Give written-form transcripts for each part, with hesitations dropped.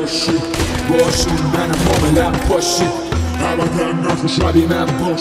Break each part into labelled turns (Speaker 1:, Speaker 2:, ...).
Speaker 1: باشی منم معاملم پاشی ابدا نفو شبیه من باش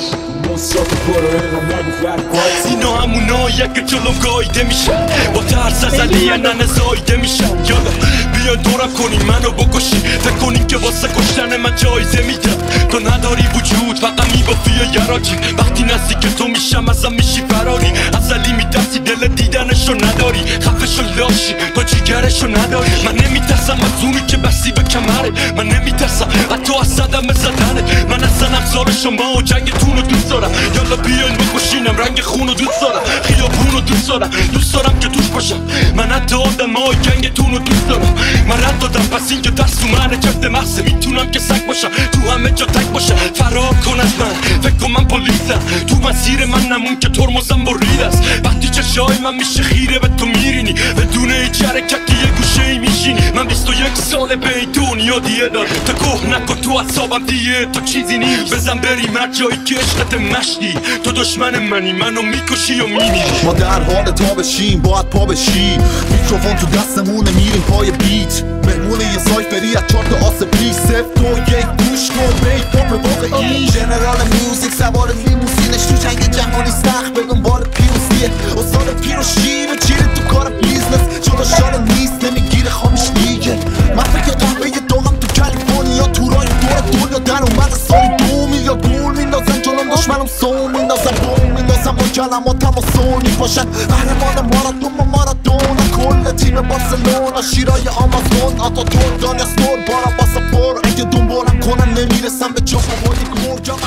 Speaker 1: مصرف برو اینقام نگو فرقات
Speaker 2: اینا همونایه که جلوم گایده میشن با ترس از علی ننه زایده میشن یالا بیان دورم کنی منو بکشی فکر کنی که واسه کشتن من جایزه میدم تو نداری وجود فقط میبافی و یراکی وقتی نزدیک تو میشم ازم میشی فراری از علی میترسی دل دیدنشو نداری خفشو لاشی تو جیگرشو نداری من نمیترسم از اونی که بستی به کمره من نمیترسم حتی از صدمه زدنه من اصلا امثال شما و جنگتون رو دوست دارم یالا بیاین بکشینم رنگ خون رو دوست دارم خیابون رو دوست دارم که توش باشم من حتی آدم های گنگتون رو دوست دارم من رد دادم پس این که دست تو منه کرده محصه میتونم که سگ باشم تو همه جا تک باشم فرار کن از من فکر کن من پلیسم تو مسیر من نمون که ترمزم برید است وقتی چشای من میشه خیره به تو میرینی بدون هیچ حرکتی یه گوشه ای میشینی من 21 ساله به این دنیا دیه دار تا گوه نکن تو اصابم دیگه تو چیزی نیست بزن بریم هر جایی که عشقت مشتی تو دشمن منی منو میکشی و میمیری
Speaker 3: ما در حال تا بشیم باید پا بشیم میکروفون تو دستمونه میریم پای بیت مهمون یه سایفری از 4 تا آس پلیس 0 2 1 گوش کن بیت پاپ واقعی جنرال میوزیک سوار لیموزینش تو جنگ جهانی سخت به دنبال پیروزیه استاد پیر و شیر و چیره تو کار بیزنس چون شانه نیست نمیگیره خامش دیگه من فکر قهوه دوغم تو کالیفرنیا تورای دور دنیا در اومده سالی 2 میلیارد گول میندازن جلوم دشمنم سون میندازن بوم میندازن با کلماتم و سونی باشن قهرمان مارادونا کل تیم بارسلونا شیرای آمازون آتاتورک دانیاستور بارم باسا پر اگه دنبالم کنن نمیرسم به جا بابای گرگم